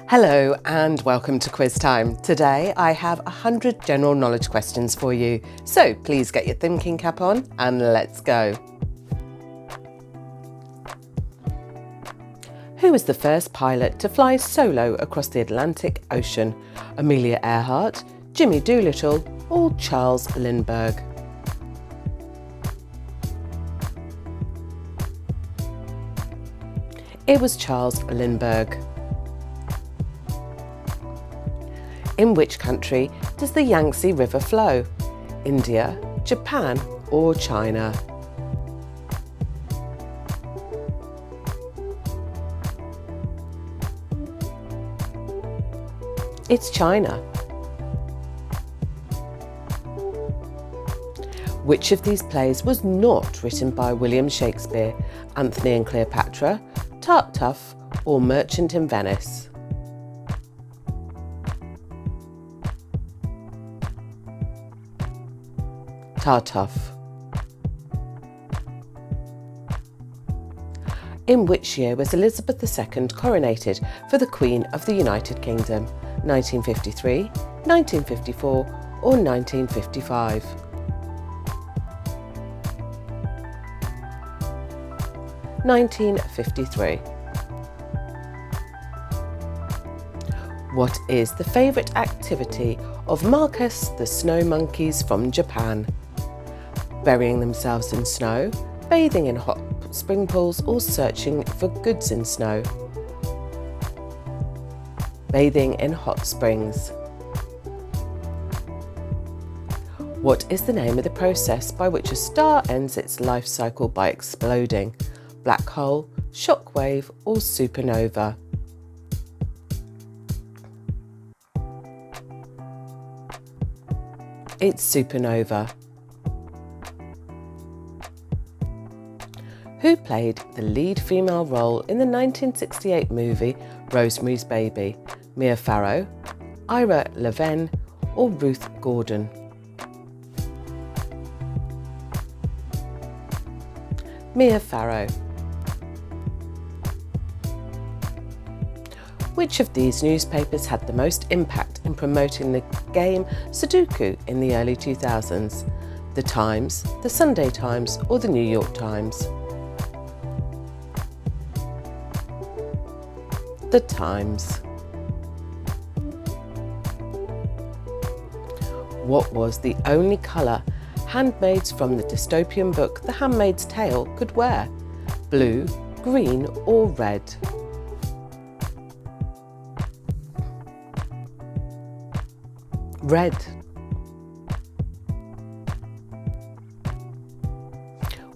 Hello and welcome to Quiz Time. Today I have 100 general knowledge questions for you, so please get your thinking cap on and let's go. Who was the first pilot to fly solo across the Atlantic Ocean? Amelia Earhart, Jimmy Doolittle or Charles Lindbergh? It was Charles Lindbergh. In which country does the Yangtze River flow? India, Japan or China? It's China. Which of these plays was not written by William Shakespeare? Anthony and Cleopatra, Tartuffe or Merchant in Venice? Tartuffe. In which year was Elizabeth II coronated for the Queen of the United Kingdom? 1953, 1954 or 1955? (1953). What is the favourite activity of Marcus the snow monkeys from Japan? Burying themselves in snow, bathing in hot spring pools or searching for goods in snow? Bathing in hot springs. What is the name of the process by which a star ends its life cycle by exploding? Black hole, shockwave or supernova? It's supernova. Who played the lead female role in the 1968 movie Rosemary's Baby? Mia Farrow, Ira Levin or Ruth Gordon? Mia Farrow. Which of these newspapers had the most impact in promoting the game Sudoku in the early 2000s? The Times, the Sunday Times or the New York Times? The Times. What was the only colour handmaids from the dystopian book The Handmaid's Tale could wear? Blue, green or red? Red.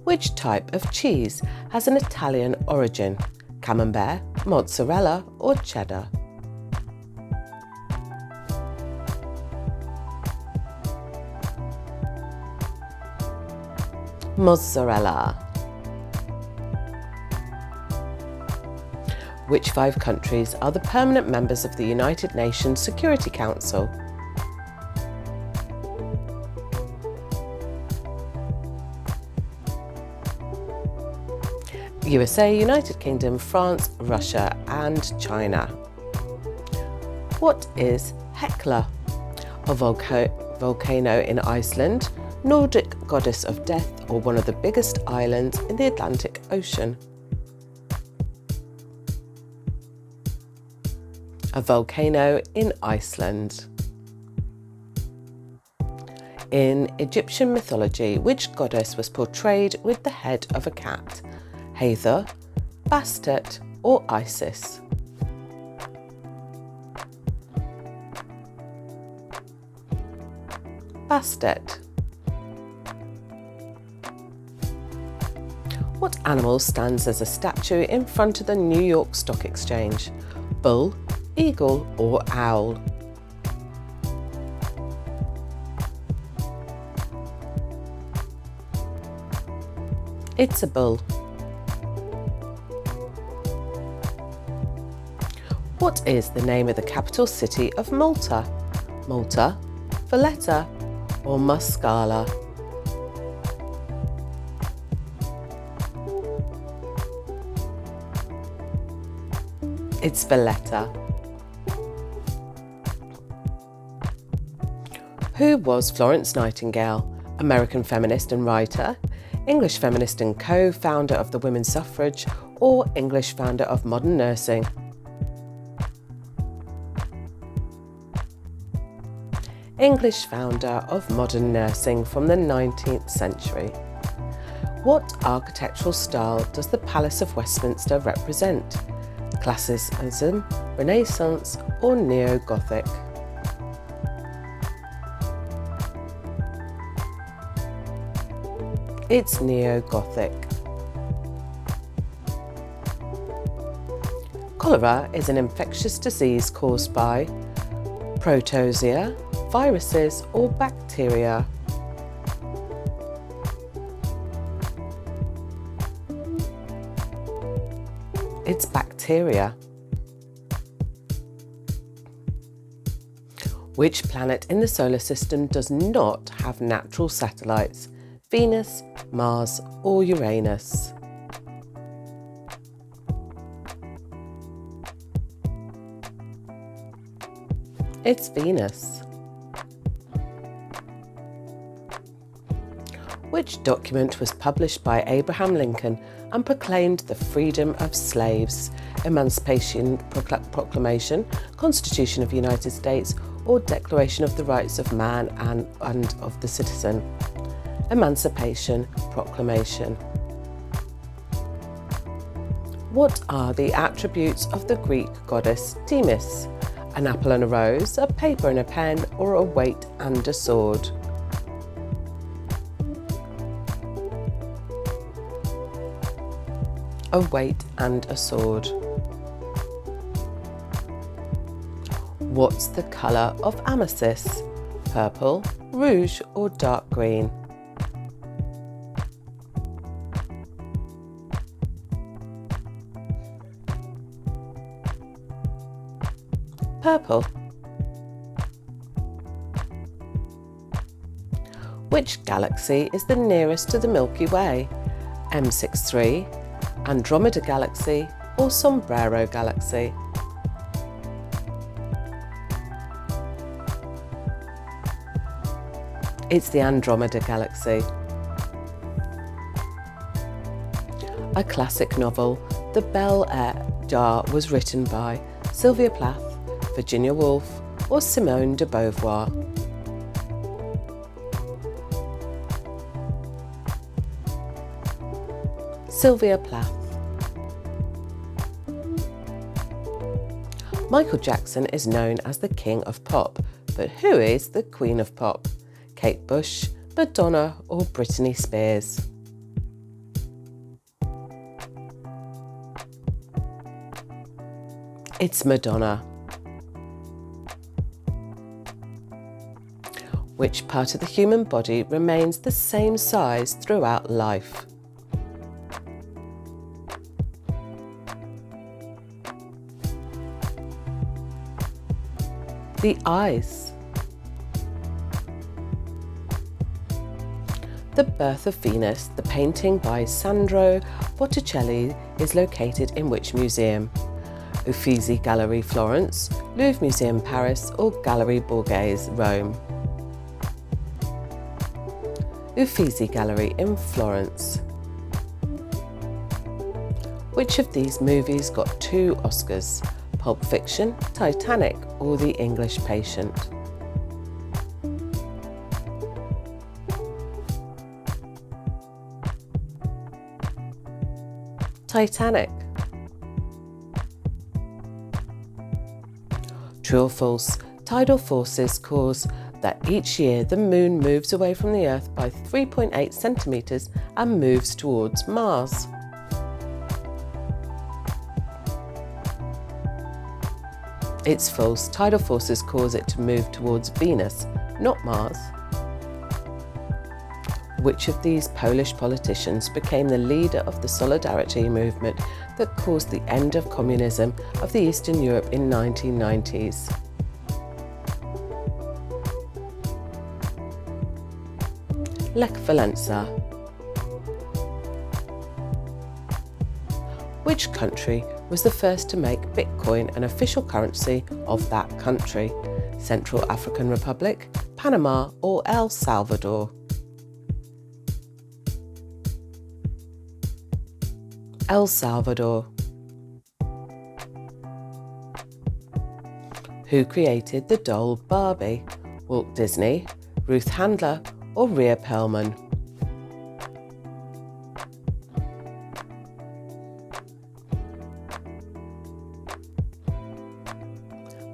Which type of cheese has an Italian origin? Camembert, mozzarella or cheddar? Mozzarella. Which 5 countries are the permanent members of the United Nations Security Council? USA, United Kingdom, France, Russia and China. What is Hekla? A volcano in Iceland, Nordic goddess of death or one of the biggest islands in the Atlantic Ocean? A volcano in Iceland. In Egyptian mythology, which goddess was portrayed with the head of a cat? Hathor, Bastet or Isis? Bastet. What animal stands as a statue in front of the New York Stock Exchange? Bull, eagle or owl? It's a bull. What is the name of the capital city of Malta? Malta, Valletta or Muscala? It's Valletta. Who was Florence Nightingale? American feminist and writer, English feminist and co-founder of the women's suffrage, or English founder of modern nursing? English founder of modern nursing from the 19th century. What architectural style does the Palace of Westminster represent? Classicism, Renaissance, or Neo-Gothic? It's Neo-Gothic. Cholera is an infectious disease caused by protozoa, viruses, or bacteria. It's bacteria. Which planet in the solar system does not have natural satellites? Venus, Mars, or Uranus? It's Venus. Which document was published by Abraham Lincoln and proclaimed the freedom of slaves? Emancipation Proclamation, Constitution of the United States, or Declaration of the Rights of Man and of the Citizen? Emancipation Proclamation. What are the attributes of the Greek goddess Themis? An apple and a rose, a paper and a pen, or a weight and a sword? A weight and a sword. What's the colour of amethyst? Purple, rouge, or dark green? Purple. Which galaxy is the nearest to the Milky Way? M63, Andromeda Galaxy, or Sombrero Galaxy? It's the Andromeda Galaxy. A classic novel, The Bell Jar, was written by Sylvia Plath, Virginia Woolf, or Simone de Beauvoir? Sylvia Plath. Michael Jackson is known as the King of Pop, but who is the Queen of Pop? Kate Bush, Madonna, or Britney Spears? It's Madonna. Which part of the human body remains the same size throughout life? The eyes. The Birth of Venus, the painting by Sandro Botticelli, is located in which museum? Uffizi Gallery, Florence, Louvre Museum, Paris, or Gallery Borghese, Rome? Uffizi Gallery in Florence. Which of these movies got 2 Oscars? Pulp Fiction, Titanic, or The English Patient? Titanic. True or false? Tidal forces cause that each year the moon moves away from the Earth by 3.8 centimetres and moves towards Mars. It's false. Tidal forces cause it to move towards Venus, not Mars. Which of these Polish politicians became the leader of the Solidarity movement that caused the end of communism of the Eastern Europe in 1990s? Lech Walesa. Which country was the first to make Bitcoin an official currency of that country? Central African Republic, Panama or El Salvador? El Salvador. Who created the doll Barbie? Walt Disney, Ruth Handler, or Rhea Perlman?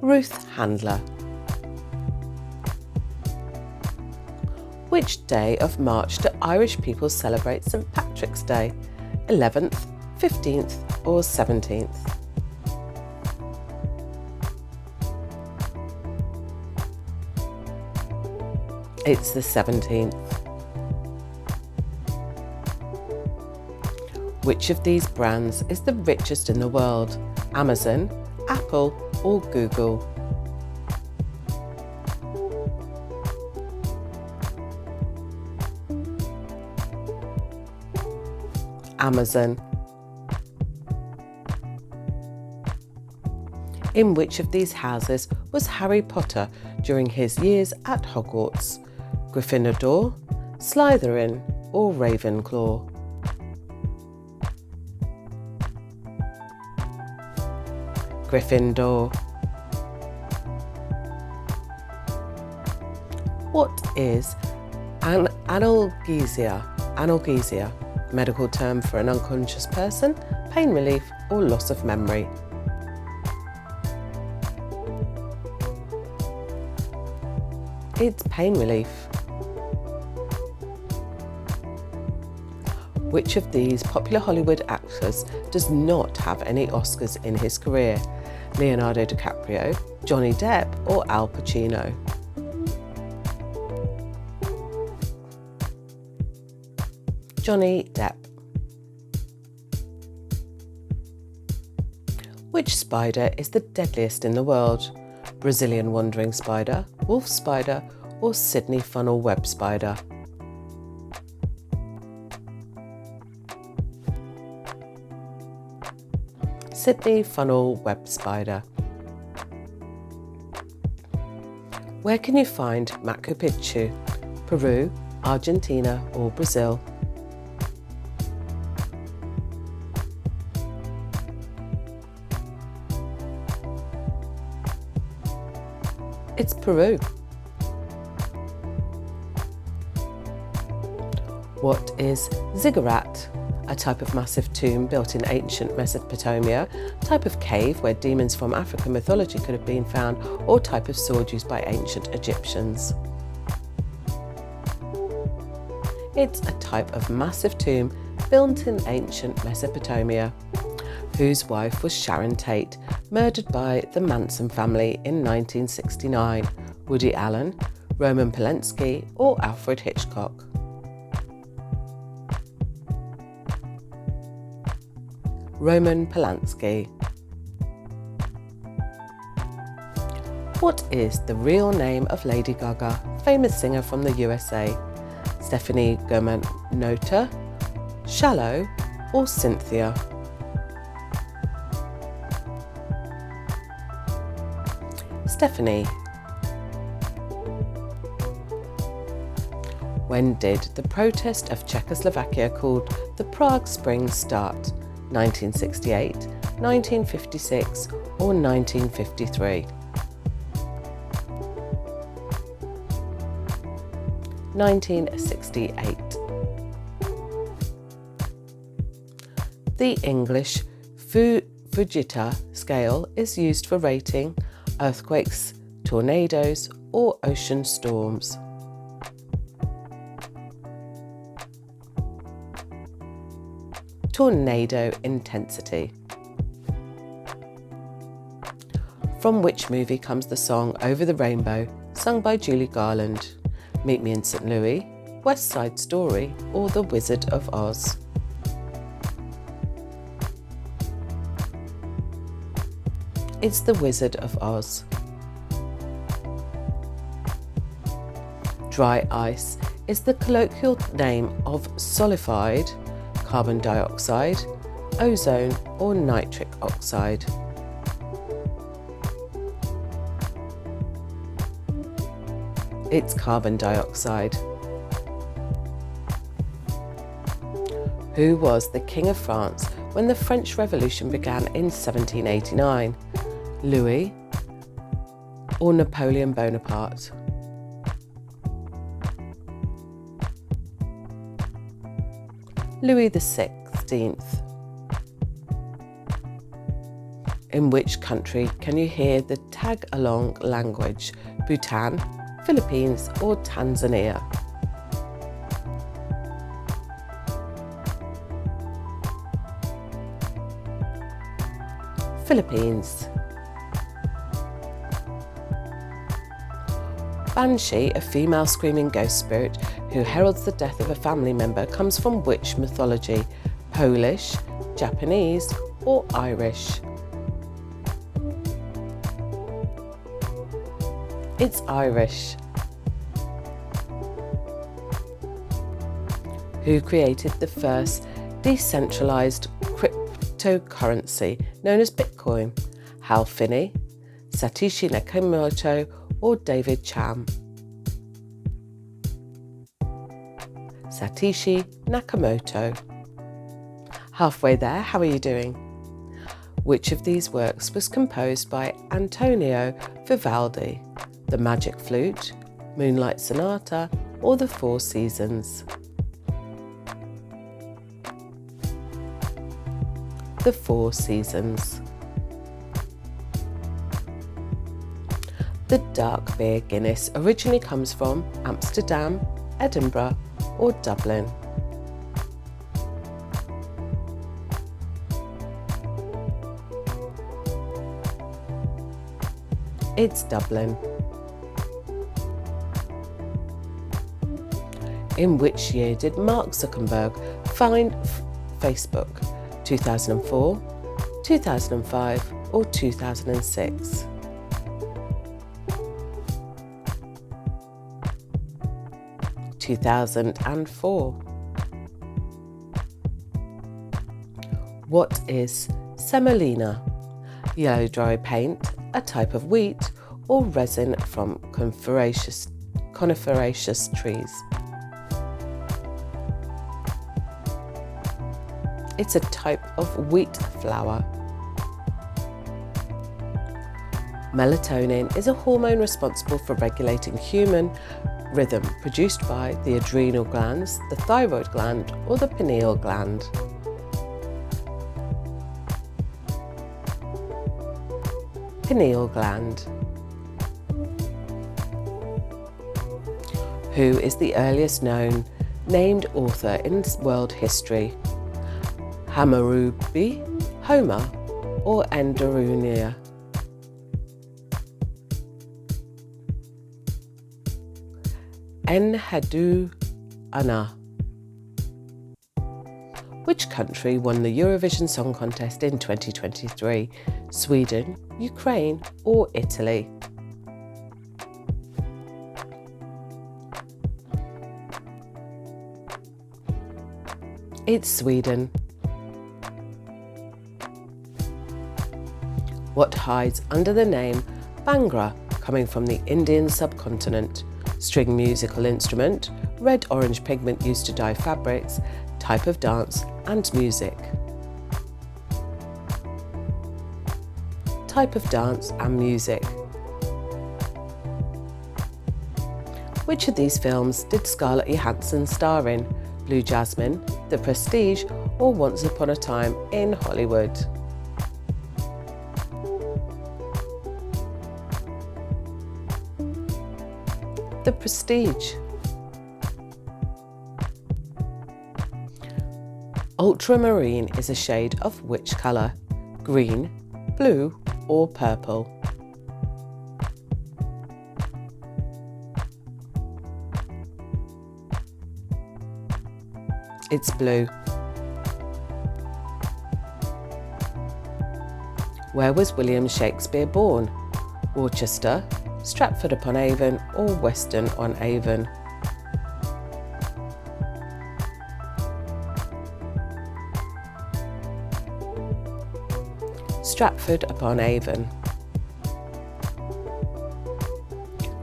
Ruth Handler. Which day of March do Irish people celebrate St. Patrick's Day? 11th, 15th, or 17th? It's the 17th. Which of these brands is the richest in the world? Amazon, Apple, or Google? Amazon. In which of these houses was Harry Potter during his years at Hogwarts? Gryffindor, Slytherin, or Ravenclaw? Gryffindor. What is analgesia? Analgesia, medical term for an unconscious person, pain relief, or loss of memory? It's pain relief. Which of these popular Hollywood actors does not have any Oscars in his career? Leonardo DiCaprio, Johnny Depp, or Al Pacino? Johnny Depp. Which spider is the deadliest in the world? Brazilian wandering spider, wolf spider, or Sydney funnel web spider? Sydney funnel web spider. Where can you find Machu Picchu? Peru, Argentina, or Brazil? It's Peru. What is ziggurat? A type of massive tomb built in ancient Mesopotamia, type of cave where demons from African mythology could have been found, or type of sword used by ancient Egyptians. It's a type of massive tomb built in ancient Mesopotamia. Whose wife was Sharon Tate, murdered by the Manson family in 1969? Woody Allen, Roman Polanski, or Alfred Hitchcock? Roman Polanski. What is the real name of Lady Gaga, famous singer from the USA? Stephanie Germanotta, Shallow, or Cynthia? Stephanie. When did the protest of Czechoslovakia called the Prague Spring start? 1968, 1956, or 1953? 1968. The English Fujita scale is used for rating earthquakes, tornadoes, or ocean storms. Tornado intensity. From which movie comes the song Over the Rainbow, sung by Julie Garland? Meet Me in St. Louis, West Side Story, or The Wizard of Oz? It's The Wizard of Oz. Dry ice is the colloquial name of solidified carbon dioxide, ozone, or nitric oxide. It's carbon dioxide. Who was the King of France when the French Revolution began in 1789? Louis or Napoleon Bonaparte? Louis XVI. In which country can you hear the tag-along language? Bhutan, Philippines or Tanzania? Philippines. Banshee, a female screaming ghost spirit who heralds the death of a family member, comes from which mythology? Polish, Japanese or Irish? It's Irish. Who created the first decentralized cryptocurrency known as Bitcoin? Hal Finney, Satoshi Nakamoto or David Chaum? Satoshi Nakamoto. Halfway there, how are you doing? Which of these works was composed by Antonio Vivaldi? The Magic Flute, Moonlight Sonata or The Four Seasons? The Four Seasons. The dark beer Guinness originally comes from Amsterdam, Edinburgh or Dublin? It's Dublin. In which year did Mark Zuckerberg find Facebook? 2004, 2005 or 2006? 2004. What is semolina? Yellow dry paint, a type of wheat, or resin from coniferous trees? It's a type of wheat flour. Melatonin is a hormone responsible for regulating human rhythm, produced by the adrenal glands, the thyroid gland, or the pineal gland. Pineal gland. Who is the earliest known named author in world history? Hammurabi, Homer, or Enderunea? Enhedu Anna. Which country won the Eurovision Song Contest in 2023? Sweden, Ukraine, or Italy? It's Sweden. What hides under the name Bhangra, coming from the Indian subcontinent? String musical instrument, red-orange pigment used to dye fabrics, type of dance and music. Type of dance and music. Which of these films did Scarlett Johansson star in? Blue Jasmine, The Prestige, or Once Upon a Time in Hollywood? The Prestige. Ultramarine is a shade of which colour? Green, blue, or purple? It's blue. Where was William Shakespeare born? Worcester, Stratford-upon-Avon, or Weston-on-Avon? Stratford-upon-Avon.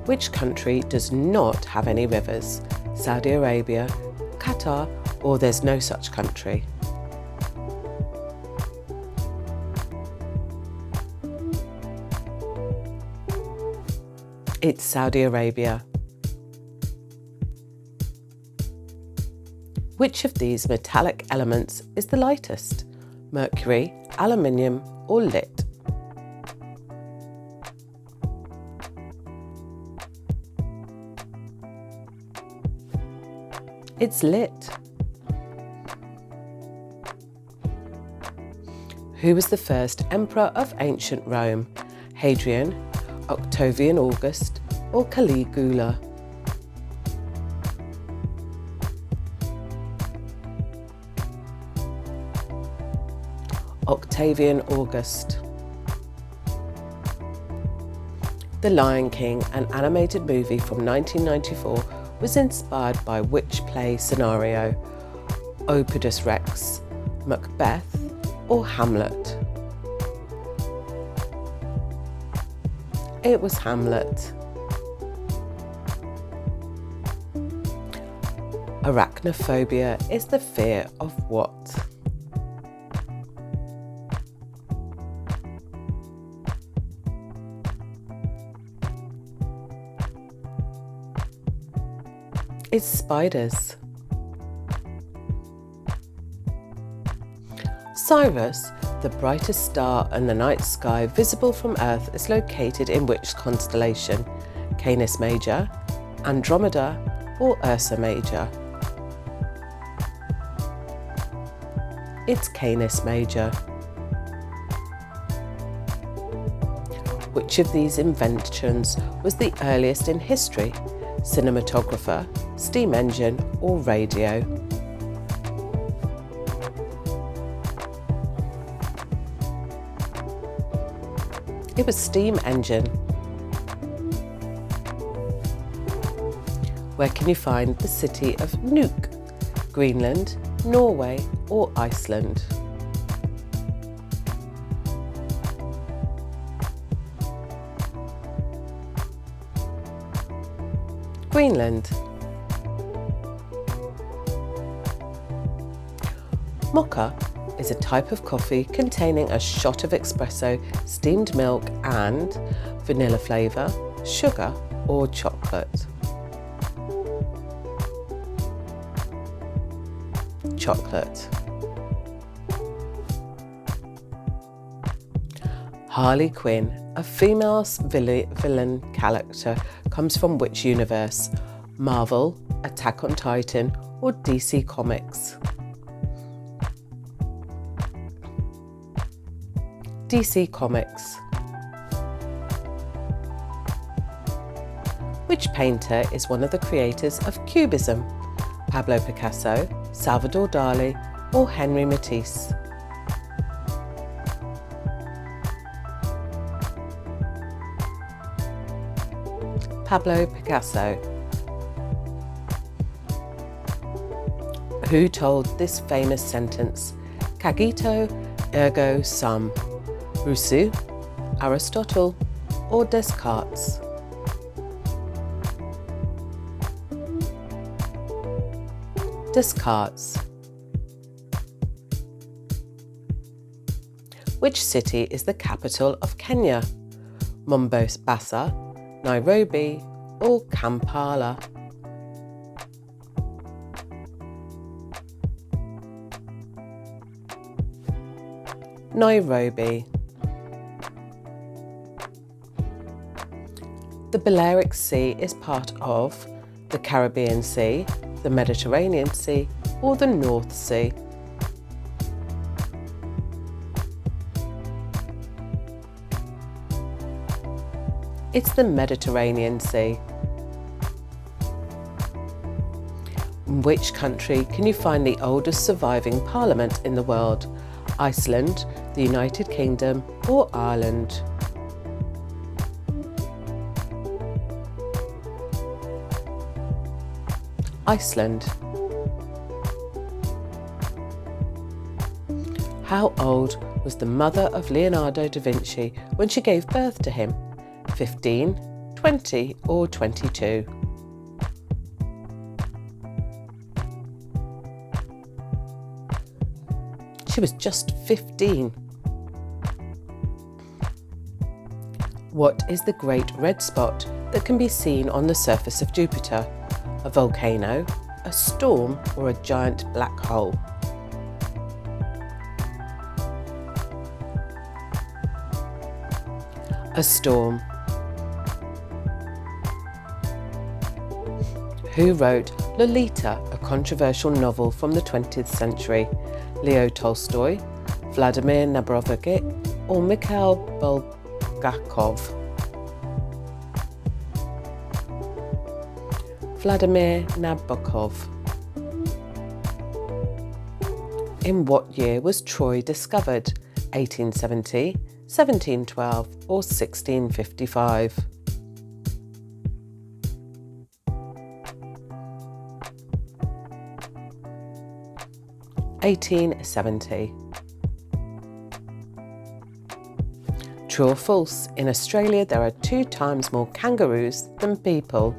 Which country does not have any rivers? Saudi Arabia, Qatar, or there's no such country? It's Saudi Arabia. Which of these metallic elements is the lightest? Mercury, aluminium, or lead? It's lead. Who was the first emperor of ancient Rome? Hadrian, Octavian August, or Caligula? Octavian August. The Lion King, an animated movie from 1994, was inspired by which play scenario? Oedipus Rex, Macbeth, or Hamlet? It was Hamlet. Arachnophobia is the fear of what? It's spiders. Sirius, the brightest star in the night sky visible from Earth, is located in which constellation? Canis Major, Andromeda, or Ursa Major? It's Canis Major. Which of these inventions was the earliest in history? Cinematographer, steam engine, or radio? It was steam engine. Where can you find the city of Nuuk? Greenland, Norway, or Iceland? Greenland. Mocha is a type of coffee containing a shot of espresso, steamed milk and vanilla flavour, sugar or chocolate. Chocolate. Harley Quinn, a female villain character, comes from which universe? Marvel, Attack on Titan, or DC Comics? DC Comics. Which painter is one of the creators of Cubism? Pablo Picasso, Salvador Dali, or Henri Matisse? Pablo Picasso. Who told this famous sentence? Cogito ergo sum. Rousseau, Aristotle, or Descartes? Descartes. Which city is the capital of Kenya? Mombasa, Nairobi, or Kampala? Nairobi. The Balearic Sea is part of the Caribbean Sea, the Mediterranean Sea, or the North Sea? It's the Mediterranean Sea. In which country can you find the oldest surviving parliament in the world? Iceland, the United Kingdom, or Ireland? Iceland. How old was the mother of Leonardo da Vinci when she gave birth to him? 15, 20 or 22? She was just 15. What is the great red spot that can be seen on the surface of Jupiter? A volcano, a storm, or a giant black hole? A storm. Who wrote Lolita, a controversial novel from the 20th century? Leo Tolstoy, Vladimir Nabokov, or Mikhail Bulgakov? Vladimir Nabokov. In what year was Troy discovered? 1870, 1712, or 1655? 1870. True or false? In Australia, there are 2 times more kangaroos than people.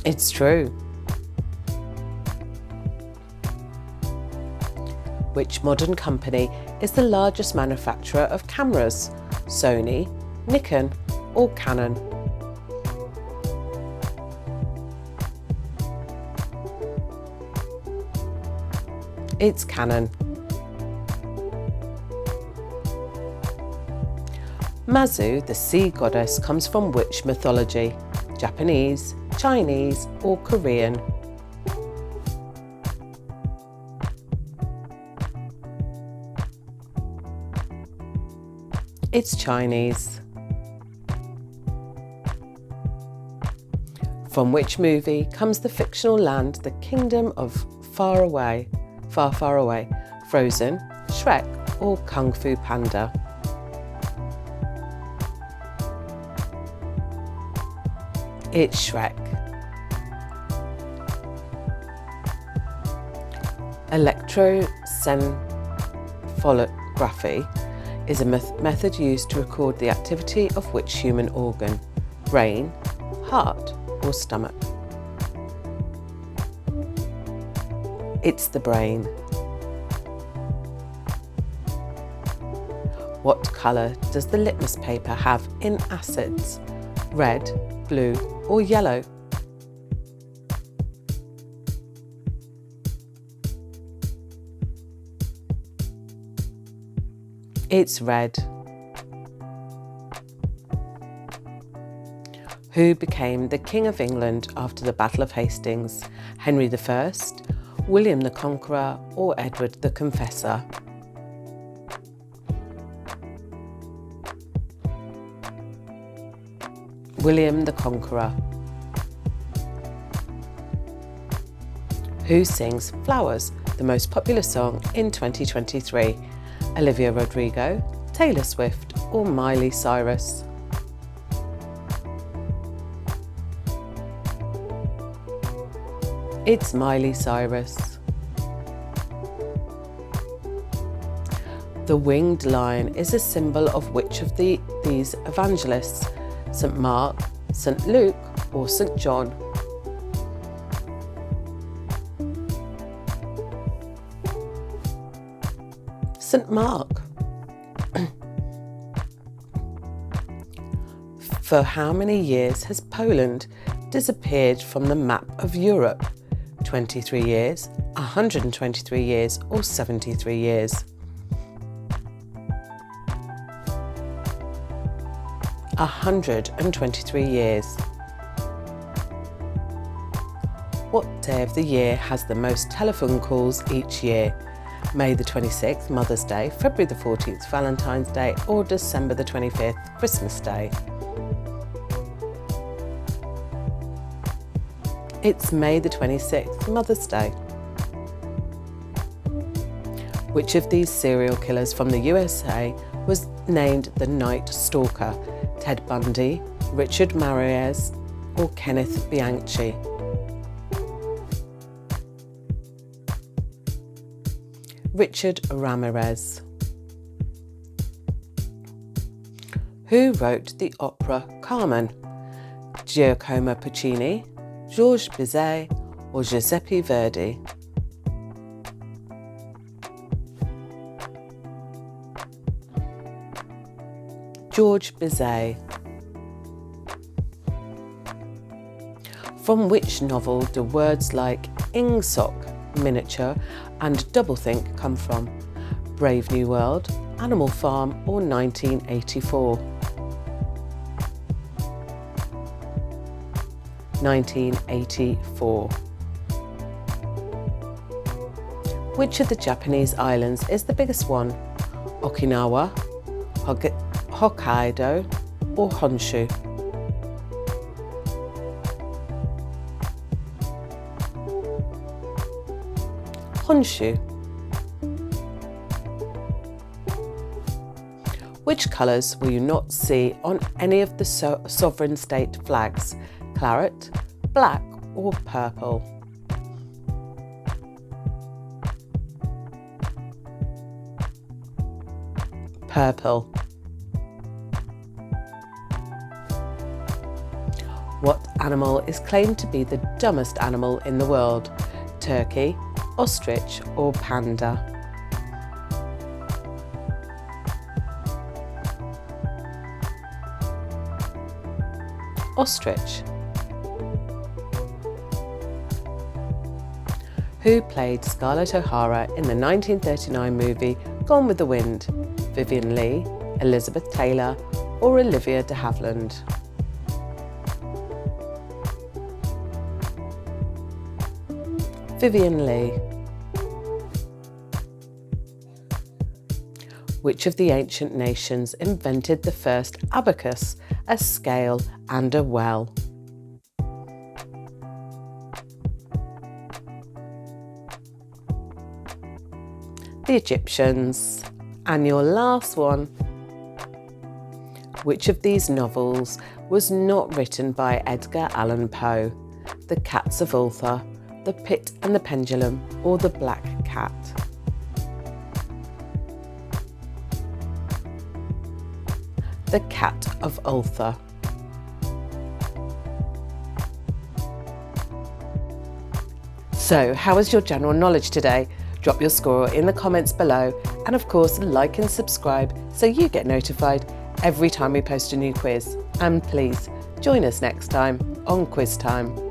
It's true. Which modern company is the largest manufacturer of cameras? Sony, Nikon, or Canon? It's Canon. Mazu, the sea goddess, comes from which mythology? Japanese, Chinese, or Korean? It's Chinese. From which movie comes the fictional land, the kingdom of far, far away? Frozen, Shrek, or Kung Fu Panda? It's Shrek. Electroencephalography is a method used to record the activity of which human organ? Brain, heart, or stomach? It's the brain. What colour does the litmus paper have in acids? Red, blue, or yellow? It's red. Who became the King of England after the Battle of Hastings? Henry I, William the Conqueror, or Edward the Confessor? William the Conqueror. Who sings Flowers, the most popular song in 2023? Olivia Rodrigo, Taylor Swift, or Miley Cyrus? It's Miley Cyrus. The winged lion is a symbol of which of these evangelists? St. Mark, St. Luke, or St. John? St. Mark. For how many years has Poland disappeared from the map of Europe? 23 years, 123 years, or 73 years? 123 years. What day of the year has the most telephone calls each year? May the 26th, Mother's Day, February the 14th, Valentine's Day, or December the 25th, Christmas Day? It's May the 26th, Mother's Day. Which of these serial killers from the USA was named the Night Stalker? Ted Bundy, Richard Marais, or Kenneth Bianchi? Richard Ramirez. Who wrote the opera Carmen? Giacomo Puccini, Georges Bizet, or Giuseppe Verdi? Georges Bizet. From which novel do words like ingsoc, miniature, and doublethink come from? Brave New World, Animal Farm, or 1984? 1984. Which of the Japanese islands is the biggest one? Okinawa, Hokkaido, or Honshu? Honshu. Which colours will you not see on any of the sovereign state flags? Claret, black, or purple? Purple. What animal is claimed to be the dumbest animal in the world? Turkey, ostrich, or panda? Ostrich. Who played Scarlett O'Hara in the 1939 movie Gone with the Wind? Vivien Leigh, Elizabeth Taylor, or Olivia de Havilland? Vivien Leigh. Which of the ancient nations invented the first abacus, a scale and a well? The Egyptians. And your last one. Which of these novels was not written by Edgar Allan Poe? The Cats of Ulster, The Pit and the Pendulum, or The Black Cat? The Cat of Ulster. So, how was your general knowledge today? Drop your score in the comments below, and of course like and subscribe so you get notified every time we post a new quiz. And please join us next time on Quiz Time.